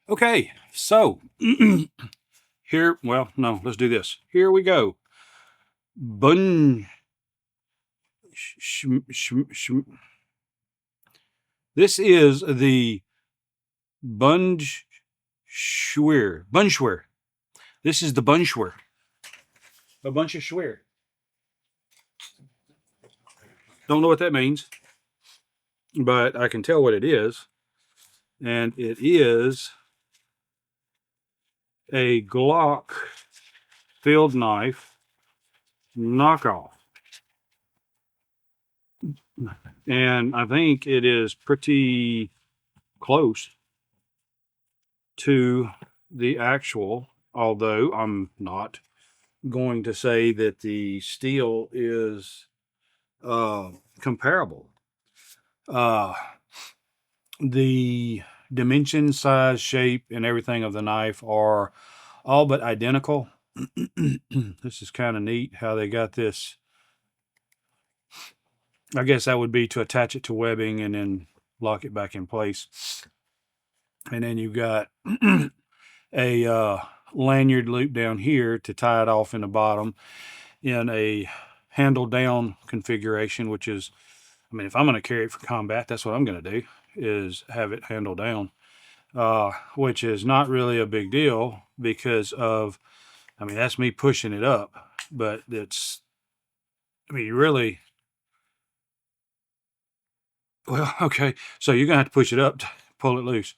Okay, so here, well, no, let's do this. Here we go. Bun, sh, sh, sh, this is the BUNSHWEAR. BUNSHWEAR. This is the BUNSHWEAR. A bunch of schwear. Don't know what that means, but I can tell what it is. And it is a Glock field knife knockoff. And I think it is pretty close to the actual, although I'm not going to say that the steel is comparable. The dimension, size, shape, and everything of the knife are all but identical. This is kind of neat how they got this. I guess that would be to attach it to webbing and then lock it back in place. And then you've got a lanyard loop down here to tie it off in the bottom in a handle down configuration, which is, I mean, if I'm going to carry it for combat, that's what I'm going to do, is have it handle down, which is not really a big deal because of, I mean, that's me pushing it up, but it's, I mean, you really, well, okay, so you're going to have to push it up to pull it loose.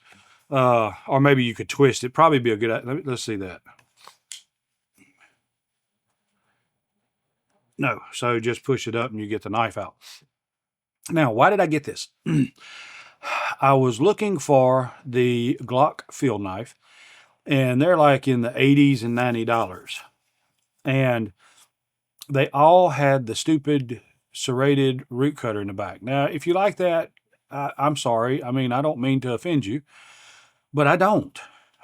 Or maybe you could twist it. Probably be a good, let's see that. No, so just push it up and you get the knife out. Now, why did I get this? I was looking for the Glock field knife, and they're like in the 80s and $90. And they all had the stupid serrated root cutter in the back. Now, if you like that, I'm sorry. I mean, I don't mean to offend you, but I don't.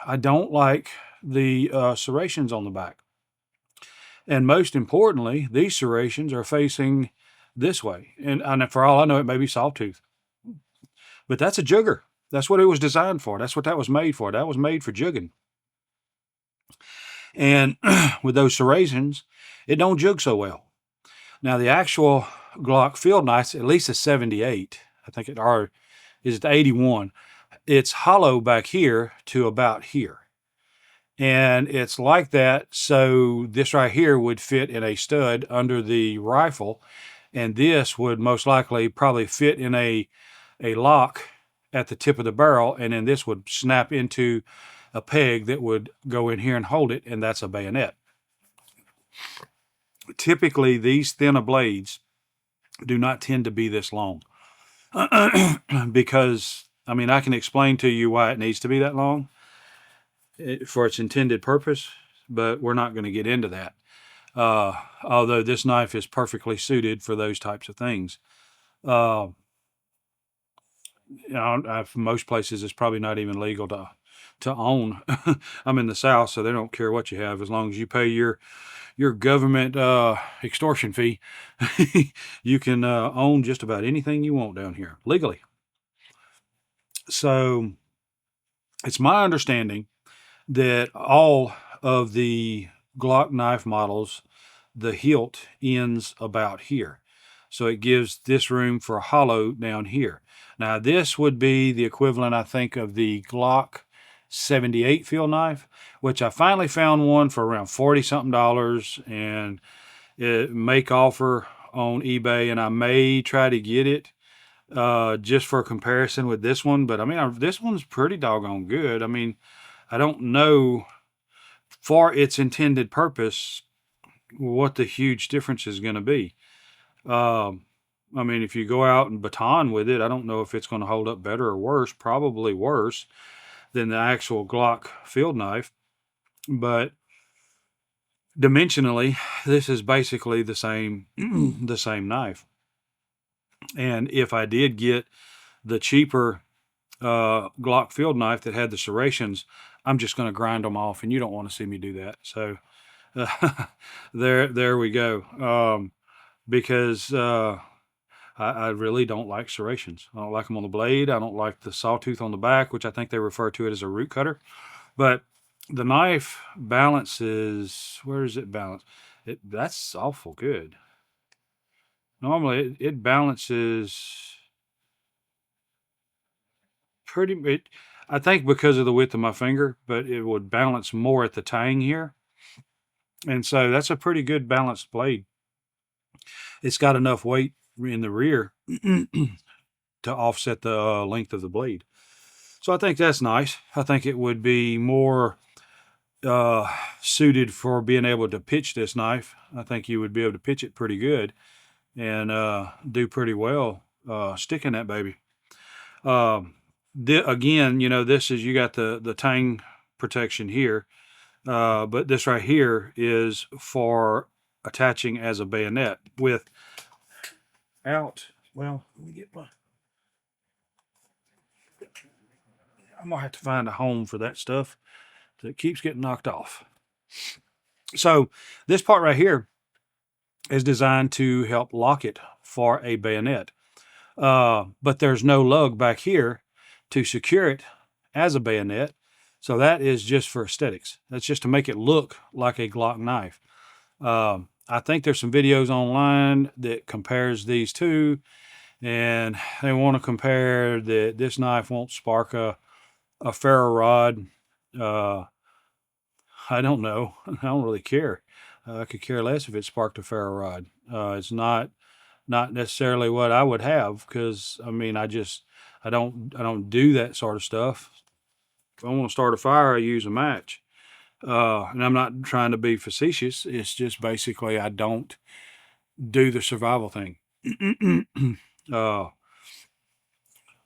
I don't like the serrations on the back. And most importantly, these serrations are facing this way. And for all I know, it may be sawtooth. But that's a jugger. That's what it was designed for. That's what that was made for. That was made for jugging. And with those serrations, it don't jug so well. Now, the actual Glock field knife, at least a 78, I think it, or is it 81? It's hollow back here to about here. And it's like that, so this right here would fit in a stud under the rifle, and this would most likely probably fit in a lock at the tip of the barrel, and then this would snap into a peg that would go in here and hold it, and that's a bayonet. Typically, these thinner blades do not tend to be this long because, I mean, I can explain to you why it needs to be that long for its intended purpose, but we're not going to get into that. Although this knife is perfectly suited for those types of things. You know, most places it's probably not even legal to own. I'm in the South, so they don't care what you have as long as you pay your government extortion fee. You can own just about anything you want down here legally. So it's my understanding that all of the Glock knife models, the hilt ends about here. So it gives this room for a hollow down here. Now this would be the equivalent, I think, of the Glock 78 field knife, which I finally found one for around 40 something dollars, and it make offer on eBay, and I may try to get it just for comparison with this one. But I mean, this one's pretty doggone good. I mean, I don't know for its intended purpose what the huge difference is going to be. I mean, if you go out and baton with it, I don't know if it's going to hold up better or worse. Probably worse than the actual Glock field knife. But dimensionally, this is basically the same the same knife. And if I did get the cheaper Glock field knife that had the serrations, I'm just going to grind them off, and you don't want to see me do that. So there we go. Because I really don't like serrations. I don't like them on the blade. I don't like the sawtooth on the back, which I think they refer to it as a root cutter. But the knife balances. Where is it balanced? That's awful good. Normally, it balances pretty. I think because of the width of my finger, but it would balance more at the tang here, and so that's a pretty good balanced blade. It's got enough weight in the rear to offset the length of the blade. So I think that's nice. I think it would be more uh, suited for being able to pitch this knife. I think you would be able to pitch it pretty good and do pretty well sticking that baby. Again, you know, this is, you got the tang protection here, but this right here is for attaching as a bayonet without. Well, let me get my. I'm gonna have to find a home for that stuff that keeps getting knocked off. So this part right here is designed to help lock it for a bayonet. But there's no lug back here to secure it as a bayonet. So that is just for aesthetics. That's just to make it look like a Glock knife. I think there's some videos online that compares these two, and they want to compare that this knife won't spark a ferro rod. I don't know. I don't really care. I could care less if it sparked a ferro rod. It's not necessarily what I would have, because I mean, I don't do that sort of stuff. If I want to start a fire, I use a match. And I'm not trying to be facetious. It's just basically I don't do the survival thing. uh,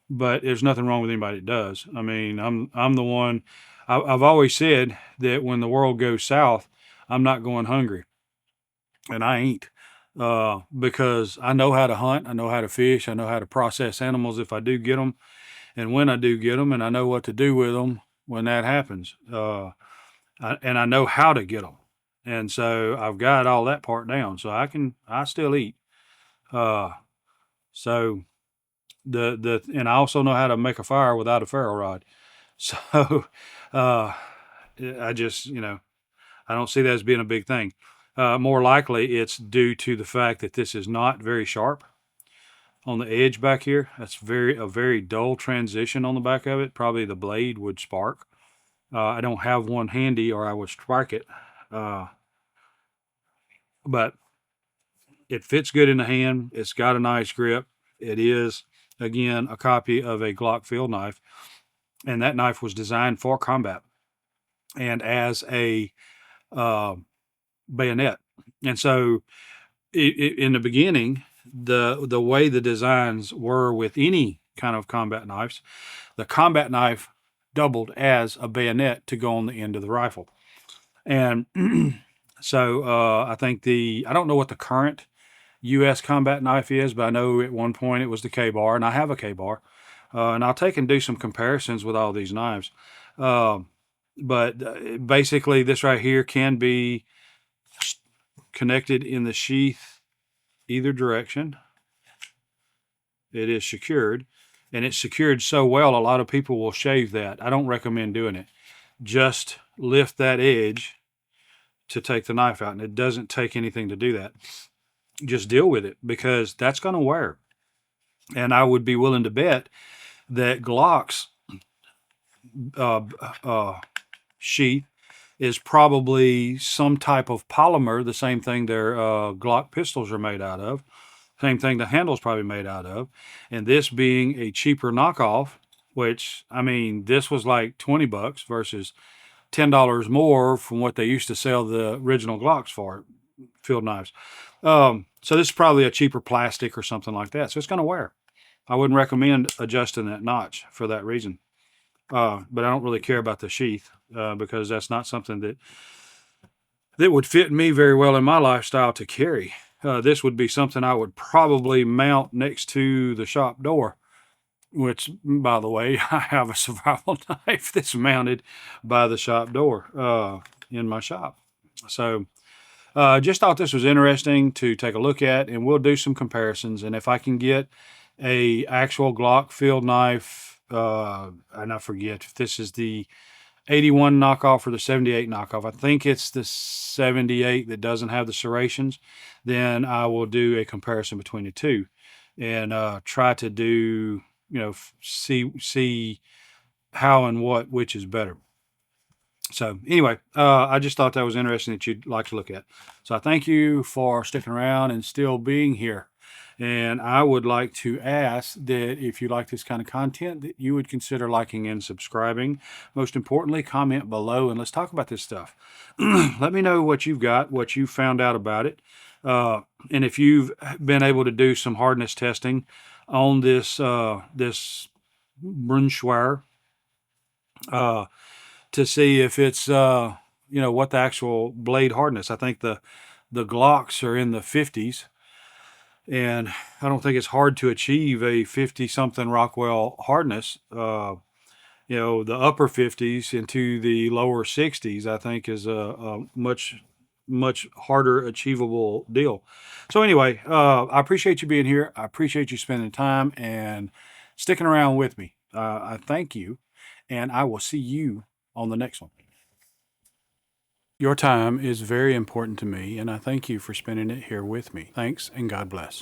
but there's nothing wrong with anybody that does. I mean, I'm the one. I've always said that when the world goes south, I'm not going hungry, and I ain't. Because I know how to hunt, I know how to fish, I know how to process animals if I do get them, and when I do get them, and I know what to do with them when that happens. And I know how to get them, and so I've got all that part down. So I still eat. Uh, so and I also know how to make a fire without a ferro rod. So uh, I just, I don't see that as being a big thing. More likely, it's due to the fact that this is not very sharp on the edge back here. That's a very dull transition on the back of it. Probably the blade would spark. I don't have one handy, or I would strike it. But it fits good in the hand. It's got a nice grip. It is, again, a copy of a Glock field knife, and that knife was designed for combat and as a uh, bayonet. And so, in the beginning, the way the designs were with any kind of combat knives, the combat knife doubled as a bayonet to go on the end of the rifle. And so I think I don't know what the current U.S. combat knife is, but I know at one point it was the K-bar, and I have a K-bar. And I'll take and do some comparisons with all these knives. But basically, this right here can be connected in the sheath either direction. It is secured, and it's secured so well, a lot of people will shave that. I don't recommend doing it. Just lift that edge to take the knife out, and it doesn't take anything to do that. Just deal with it, because that's going to wear. And I would be willing to bet that Glock's uh, sheath is probably some type of polymer, the same thing their Glock pistols are made out of, same thing the handle's probably made out of. And this being a cheaper knockoff, which, I mean, this was like $20 versus $10 more from what they used to sell the original Glocks for, field knives. So this is probably a cheaper plastic or something like that. So it's going to wear. I wouldn't recommend adjusting that notch for that reason. But I don't really care about the sheath because that's not something that would fit me very well in my lifestyle to carry. This would be something I would probably mount next to the shop door, which, by the way, I have a survival knife that's mounted by the shop door in my shop. So Just thought this was interesting to take a look at, and we'll do some comparisons. And if I can get a actual Glock field knife, and I forget if this is the 81 knockoff or the 78 knockoff. I think it's the 78 that doesn't have the serrations. Then I will do a comparison between the two, and try to do, see how and which is better. So anyway, I just thought that was interesting that you'd like to look at. So I thank you for sticking around and still being here. And I would like to ask that if you like this kind of content, that you would consider liking and subscribing. Most importantly, comment below and let's talk about this stuff. Let me know what you've got, what you found out about it. And if you've been able to do some hardness testing on this BUNSHWEAR, to see if it's what the actual blade hardness. I think the Glocks are in the 50s, and I don't think it's hard to achieve a 50 something Rockwell hardness. The upper 50s into the lower 60s, I think, is a much harder achievable deal. So anyway, I appreciate you being here. I appreciate you spending time and sticking around with me. I thank you, and I will see you on the next one. Your time is very important to me, and I thank you for spending it here with me. Thanks, and God bless.